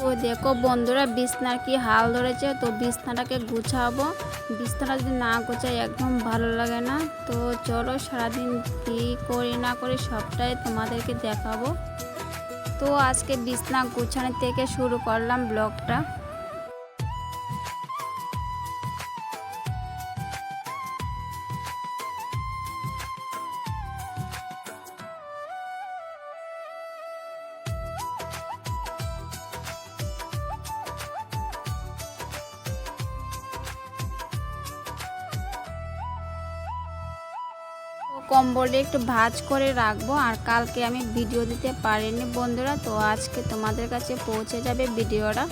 তো দেখো বন্ধুরা বিছনার কি হাল ধরেছে। তো বিছনাটাকে গুছাবো, বিছনাটা যদি না গুছাই একদম ভালো লাগে না। তো চলো সারাদিন কি করি না করি সবটাই তোমাদেরকে দেখাবো। তো আজকে বিছনা গুছানো থেকে শুরু করলাম ব্লগটা। কম্বলে একটু ভাঁজ করে রাখবো, আর কালকে আমি ভিডিও দিতে পারিনি বন্ধুরা, তো আজকে তোমাদের কাছে পৌঁছে যাবে ভিডিওটা।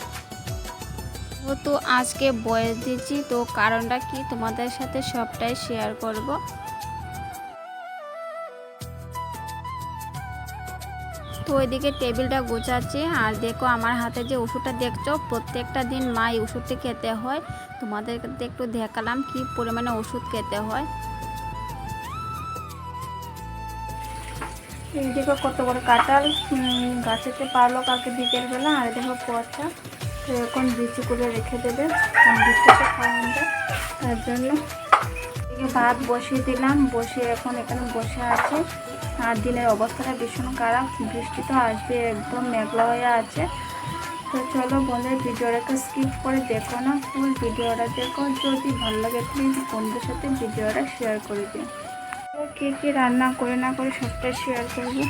তো আজকে ভয়েস দিচ্ছি, তো কারণটা কি তোমাদের সাথে সবটাই শেয়ার করব। তো ওইদিকে টেবিলটা গোছাচ্ছি, আর দেখো আমার হাতে যে ওষুধটা দেখছো, প্রত্যেকটা দিন মা এই ওষুধটা খেতে হয়। তোমাদেরকে একটু দেখালাম কি পরিমাণে ওষুধ খেতে হয়। এই দেখো কত বড় কাঁঠাল গাছেতে পারলো কালকে বিকেলবেলা, আর দেখো পচা। তো এখন বিচি করে রেখে দেবে, বিচিটা খাওয়ানো যায় তার জন্য। ভাত বসিয়ে দিলাম, বসিয়ে এখন এখানে বসে আছে। আর দিনের অবস্থাটা ভীষণ খারাপ, বৃষ্টি তো আসবে, একদম মেঘলা হয়ে আছে। তো চলো বন্ধুরা ভিডিওটাকে স্কিপ করে দেখো না, ফুল ভিডিওটা দেখো। যদি ভালো লাগে প্লিজ বন্ধুদের সাথে ভিডিওটা শেয়ার করে দিও। কে কী রান্না করে না করে সবটাই শেয়ার করবো।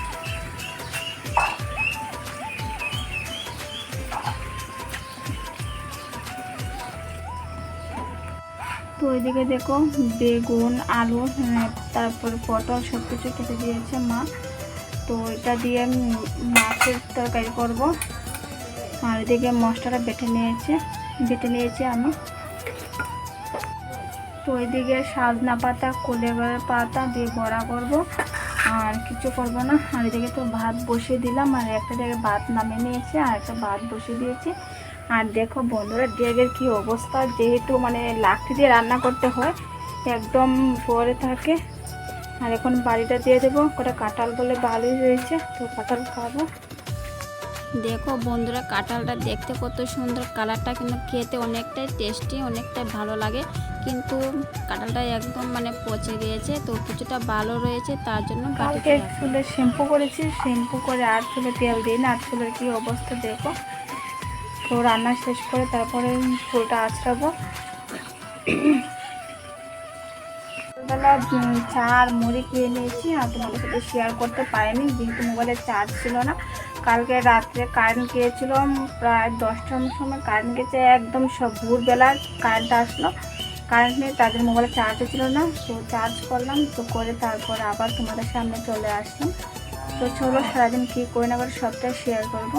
তো ওইদিকে দেখো বেগুন, আলু, তারপর পটল সব কিছু কেটে দিয়েছে মা। তো এটা দিয়ে মাছের তরকারি করব। আর এদিকে মশলাটা বেটে নিয়েছি আমি। তো ওইদিকে সাজনা পাতা, কোলেবেড়ার পাতা দিয়ে বড়া করব, আর কিছু করব না। আর এদিকে তো ভাত বসিয়ে দিলাম, আর একটা জায়গায় ভাত নামিয়ে নিয়েছি, আর একটা ভাত বসিয়ে দিয়েছি। আর দেখো বন্ধুরা ডেগের কি অবস্থা, যেহেতু মানে লাকড়ি দিয়ে রান্না করতে হয়, একদম পরে থাকে। আর এখন বাড়িটা দিয়ে দেবো, কটা কাঁঠাল বলে ভালোই হয়েছে, তো কাঁঠাল খাবো। দেখো বন্ধুরা কাঁঠালটা দেখতে কত সুন্দর, কালারটা কিন্তু খেতে অনেকটাই টেস্টি, অনেকটাই ভালো লাগে। কিন্তু কাঁঠালটা একদম মানে পচে গিয়েছে, তো কিছুটা ভালো রয়েছে, তার জন্য কালকে চুলে শ্যাম্পু করেছি, শ্যাম্পু করে আর চুলে তেল দিই না। আর চুলের কি অবস্থা দেখো। তো রান্না শেষ করে তারপরে চুলটা আঁচড়াবো। সকালবেলা চা আর মুড়ি খেয়ে নিয়েছি, আর তোমাদের সাথে শেয়ার করতে পারিনি যেহেতু মোবাইলে চার্জ ছিল না। কালকে রাত্রে কারেন্ট গিয়েছিল, প্রায় 10টার সময় কারেন্ট গেছে, একদম সব ভোরবেলার কারেন্টটা আসলো। কারেন্ট নেই, তাদের মোবাইলে চার্জও ছিল না। তো চার্জ করলাম, তো করে তারপরে আবার তোমাদের সামনে চলে আসলাম। তো চলো সারাদিন কী করে না করে সবটাই শেয়ার করবো।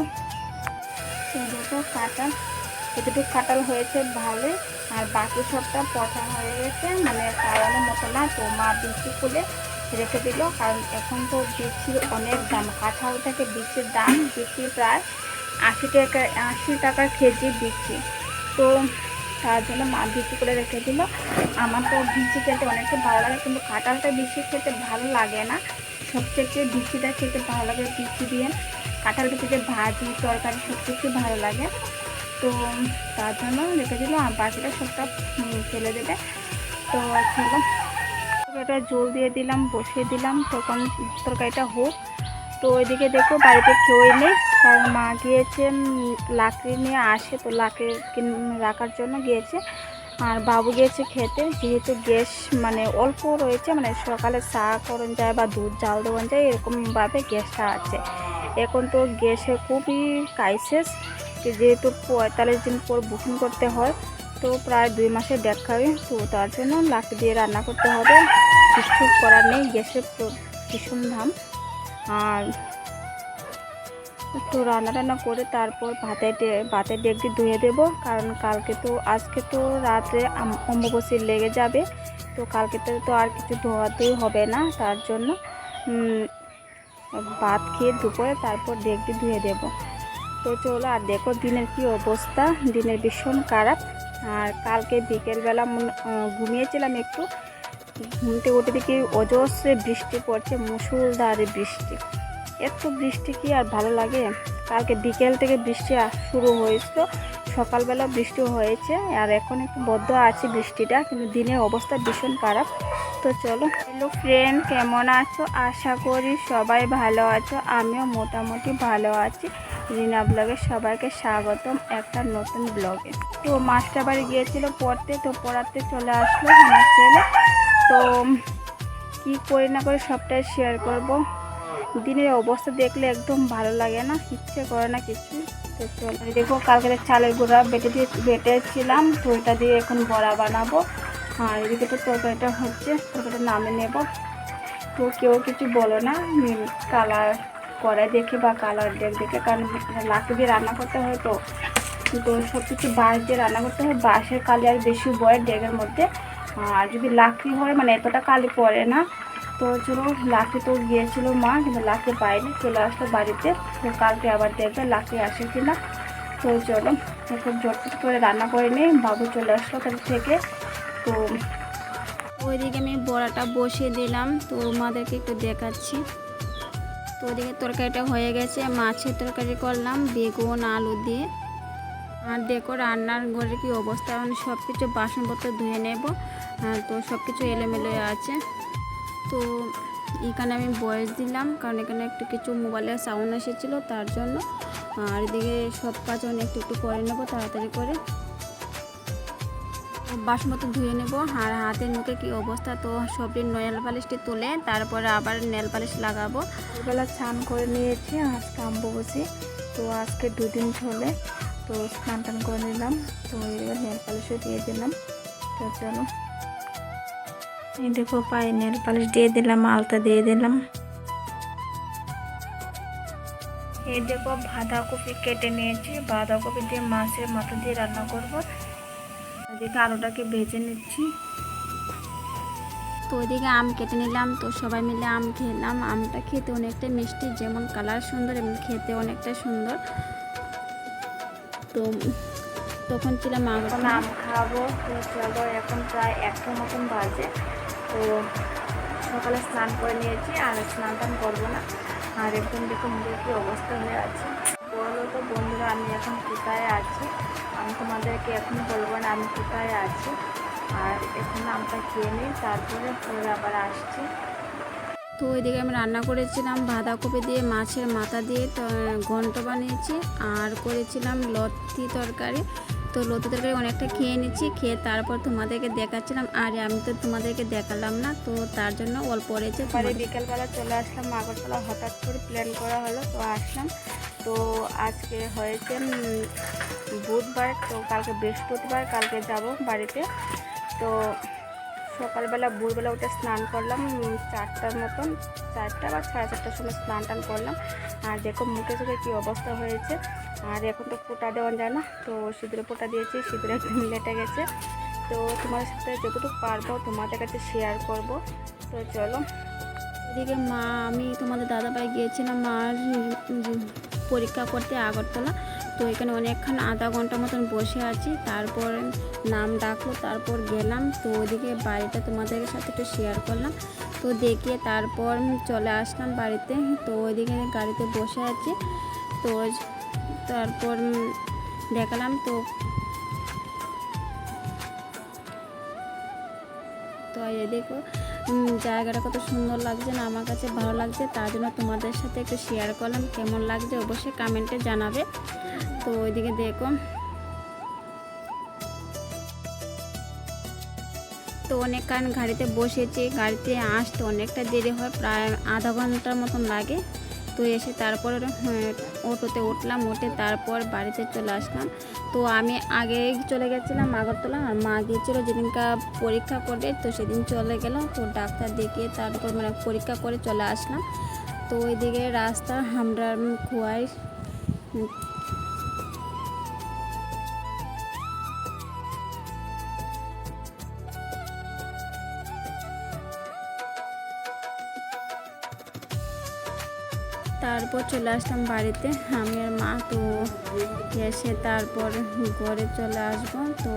তো দেখো কাঁঠাল, এতটুকু কাঁঠাল হয়েছে ভালো, আর বাকি সবটা পচা হয়ে গেছে, মানে খাওয়ানোর মতো না। তো মা বিচি খুলে রেখে দিল, কারণ এখন তো বিচির অনেক দাম, কাঁঠাল থেকে বিচির দাম, বিচি প্রায় 80 টাকা কেজি বিচি। তো তার জন্য মা বিচি করে রেখে দিল। আমার তো বিচি খেতে অনেকটা ভালো লাগে, কিন্তু কাঁঠালটা বেশি খেতে ভালো লাগে না, সবথেকে বিচিটা খেতে ভালো লাগে। বিচি দিয়ে কাঁঠালটা খেতে ভাজি তরকারি সব কিছু ভালো লাগে। তো তার জন্য রেখে দিল, আর বাকিটা সবটা ফেলে দেবে। তো চলো এটা জল দিয়ে দিলাম, বসিয়ে দিলাম, তখন তরকারিটা হোক। তো ওইদিকে দেখো বাড়িতে কেউই নেই, কারণ মা গিয়েছে লাকড়ি নিয়ে আসে, তো লাকড়ি রাখার জন্য গিয়েছে। আর বাবু গিয়েছে খেতে, যেহেতু গ্যাস মানে অল্প রয়েছে, মানে সকালে চা করন যায় বা দুধ জাল দেওয়ান যায়, এরকমভাবে গ্যাসটা আছে। এখন তো গ্যাসের খুবই ক্রাইসিস, যেহেতু 45 দিন পর বুকিং করতে হয়, তো প্রায় 2 মাসের দেখাবে। তো তার জন্য লাকড়ি দিয়ে রান্না করতে হবে, কিছু করার নেই, গ্যাসের ভীষণ দাম। আর একটু রান্না করে তারপর ভাতের ডেকটি ধুয়ে দেবো, কারণ আজকে তো রাত্রে অম্বুবাচী লেগে যাবে। তো কালকে তো আর কিছু ধোয়াধুয়ি হবে না, তার জন্য ভাত খেয়ে দুপুরে তারপর ডেকটি ধুয়ে দেবো। তো চলো, আর দেখো দিনের কি অবস্থা, দিনের ভীষণ খারাপ। আর কালকে বিকেলবেলা ঘুমিয়েছিলাম একটু, ঘুমতে উঠে দেখি অজস্রে বৃষ্টি পড়ছে, মুষলধারে বৃষ্টি। এত বৃষ্টি কি আর ভালো লাগে, কালকে বিকেল থেকে বৃষ্টি শুরু হয়েছিল, সকালবেলা বৃষ্টি হয়েছে, আর এখন একটু বদ্ধ আছে বৃষ্টিটা, কিন্তু দিনের অবস্থা ভীষণ খারাপ। তো চলো। হ্যালো ফ্রেন্ড, কেমন আছো? আশা করি সবাই ভালো আছো। আমিও মোটামুটি ভালো আছি। রিনা ব্লগে সবাইকে স্বাগতম একটা নতুন ব্লগে। তো মাস্টার বাড়ি গিয়েছিল পড়তে, তো পড়াতে চলে আসলো আমার ছেলে। তো কি করি না করে সবটাই শেয়ার করব। দিনের অবস্থা দেখলে একদম ভালো লাগে না, ইচ্ছে করে না কিছু। তো চলো, দেখো কালকে চালের গুঁড়া বেটেছিলাম, তো এটা দিয়ে এখন বড়া বানাবো। আর এদিকে তো তরকারিটা হচ্ছে, তরকারিটা নামে নেব। তো কেউ কিছু বলো না, কালার করে দেখে বা কালার দেখে, কারণ লাকড়ি দিয়ে রান্না করতে হয়, তো সব কিছু বাঁশ দিয়ে রান্না করতে হয়। বাঁশের কালি আর বেশি বয় ডেগের মধ্যে, আর যদি লাকড়ি হয় মানে এতটা কালি পড়ে না। তো চলো, লাকড়ি তো গিয়েছিল মা, কিন্তু লাকড়ি পাইনি, চলে আসলো বাড়িতে। তো কালকে আবার দেখবে লাকড়ি আসে কিনা। তো চলো এখন ঝটপট করে রান্না করে নিই, বাবু চলে আসলো তার থেকে। তো ওইদিকে আমি বড়াটা বসিয়ে দিলাম, তো তোমাদেরকে একটু দেখাচ্ছি। তো ওইদিকে তরকারিটা হয়ে গেছে, মাছের তরকারি করলাম বেগুন আলু দিয়ে। আর দেখো রান্নার ঘরে কি অবস্থা, মানে সব কিছু বাসনপত্র ধুয়ে নেব। তো সব কিছু এলোমেলো আছে। তো এখানে আমি বয়স দিলাম, কারণ এখানে একটু কিছু মোবাইলের সাউন্ড এসেছিলো তার জন্য। আর এদিকে সব কাজ একটু একটু করে নেব তাড়াতাড়ি করে। বাসনপত্র ধুয়ে নেব। আর হাতের মুখে কি অবস্থা, তো সবটি নেল পালিশটি তুলে তারপরে আবার নেল পালিশ লাগাবো। সকালবেলা স্নান করে নিয়েছি, আজকে অম্বুবাচী, তো আজকে 2 দিন চলে। তো স্নান টান করে নিলাম, তো এবার নেল পালিশও দিয়ে দিলাম। তো চলো, এই দেখো পায়ে নেল পালিশ দিয়ে দিলাম, আলতা দিয়ে দিলাম। এই দেখো বাঁধাকপি কেটে নিয়েছি, বাঁধাকপি দিয়ে মাছের মাথা দিয়ে রান্না করবো। এদিকে আলুটাকে ভেজে নিচ্ছি। তো ওইদিকে আম কেটে নিলাম, তো সবাই মিলে আম খেলাম। আমটা খেতে অনেকটা মিষ্টি, যেমন কালার সুন্দর এবং খেতে অনেকটা সুন্দর। তো তখন ছিলাম আম খাবো। তো চলো, এখন প্রায় 1টা মতন বাজে। তো সকালে স্নান করে নিয়েছি, আর স্নান টান করবো না। আর একদম দেখো মুখের কি অবস্থা হয়ে আছে। বলো তো বন্ধুরা, আমি এখন কোথায় আছি? আমি তোমাদেরকে এখন বলবো না আমি কোথায় আছি। আর এখন আমটা খেয়ে নিই, তারপরে পরে আবার আসছি। তো ওইদিকে আমি রান্না করেছিলাম বাঁধাকপি দিয়ে মাছের মাথা দিয়ে ঘন্ট বানিয়েছি, আর করেছিলাম লতি তরকারি। তো লতি তরকারি অনেকটা খেয়ে নিচ্ছি, খেয়ে তারপর তোমাদেরকে দেখাচ্ছিলাম। আর আমি তো তোমাদেরকে দেখালাম না, তো তার জন্য অল্প রয়েছে। পরে বিকেলবেলা চলে আসলাম আগরতলা, হঠাৎ করে প্ল্যান করা হলো, তো আসলাম। তো আজকে হয়েছে বুধবার, তো কালকে বৃহস্পতিবার, কালকে যাব বাড়িতে। তো সকালবেলা ভোরবেলা উঠে স্নান করলাম 4টার মতন, 4টা বা 4:30টার সময় স্নান টান করলাম। আর দেখো মুখে চোখে কী অবস্থা হয়েছে। আর এখন তো ফোঁটা দেওয়া যায় না, তো সিঁদুরে ফোঁটা দিয়েছি, সিঁদুরে একদম লেটে গেছে। তো তোমাদের সাথে যতটুকু পারবো তোমাদের কাছে শেয়ার করব। তো চলো, এদিকে মা আমি তোমাদের দাদাভাই গিয়েছিলাম মার পরীক্ষা করতে আগরতলা। তো এখানে অনেকক্ষণ আধা ঘন্টা মতন বসে আছি, তারপর নাম ডাকলো, তারপর গেলাম। তো ওইদিকে বাড়িটা তোমাদের সাথে একটু শেয়ার করলাম। তো দেখিয়ে তারপর চলে আসলাম বাড়িতে। তো ওইদিকে গাড়িতে বসে আছি, তো তারপর দেখালাম। তো এই দেখো জায়গাটা কত সুন্দর লাগছে না, আমার কাছে ভালো লাগছে, তার জন্য তোমাদের সাথে একটু শেয়ার করলাম। কেমন লাগছে অবশ্যই কমেন্টে জানাবে। তো ওইদিকে দেখো, তো অনেকক্ষণ গাড়িতে বসেছি, গাড়িতে আসতে অনেকটা দেরি হয়, প্রায় আধা ঘন্টার মতন লাগে। তো এসে তারপর অটোতে উঠলাম, উঠে তারপর বাড়িতে চলে আসলাম। তো আমি আগে চলে গেছিলাম আগরতলা, আর মা গিয়েছিলো যেদিনকা পরীক্ষা করবে, তো সেদিন চলে গেল। তো ডাক্তার দেখিয়ে তারপর পরীক্ষা করে চলে আসলাম। তো ওইদিকে রাস্তা আমরা খোয়াই তারপর চলে আসলাম বাড়িতে আমি আর মা। তো এসে তারপর ঘরে চলে আসবো। তো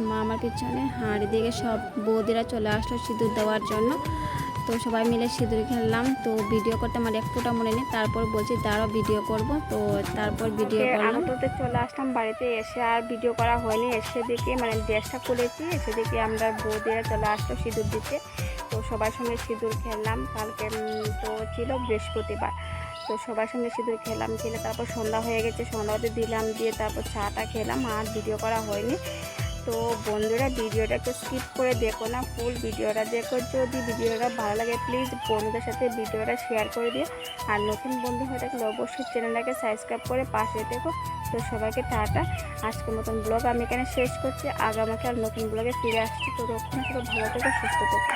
মা আমার পিছনে, আর এদিকে সব বৌদিরা চলে আসলো সিঁদুর দেওয়ার জন্য। তো সবাই মিলে সিঁদুর খেললাম। তো ভিডিও করতে আমার এক ফোঁটা মনে নেই, তারপর বলছি দাঁড়াও ভিডিও করব, তো তারপর ভিডিও করলাম। আনন্দ করতে চলে আসলাম বাড়িতে, এসে আর ভিডিও করা হয়নি। এসে দেখি মানে ড্রেসটা খুলেছি, এসে দেখি আমরা বৌদিরা চলে আসলো সিঁদুর দিতে। তো সবার সঙ্গে সিঁদুর খেললাম। কালকে তো ছিল বৃহস্পতিবার, তো সবার সঙ্গে সিঁদুর খেলে তারপর সন্ধ্যা হয়ে গেছে, সন্ধ্যাতে দিলাম, দিয়ে তারপর চাটা খেলাম, আর ভিডিও করা হয়নি। তো বন্ধুরা ভিডিওটা একটু স্কিপ করে দেখো না, ফুল ভিডিওটা দেখো। যদি ভিডিওটা ভালো লাগে প্লিজ বন্ধুদের সাথে ভিডিওটা শেয়ার করে দিও, আর নতুন বন্ধু হয়ে থাকলে অবশ্যই চ্যানেলটাকে সাবস্ক্রাইব করে পাশে দেখো। তো সবাইকে টাটা, আজকের মতন ব্লগ আমি এখানে শেষ করছি। আগামীকাল নতুন ব্লগে ফিরে আসছি। তো তখন ভালো থেকো, সুস্থ থেকো।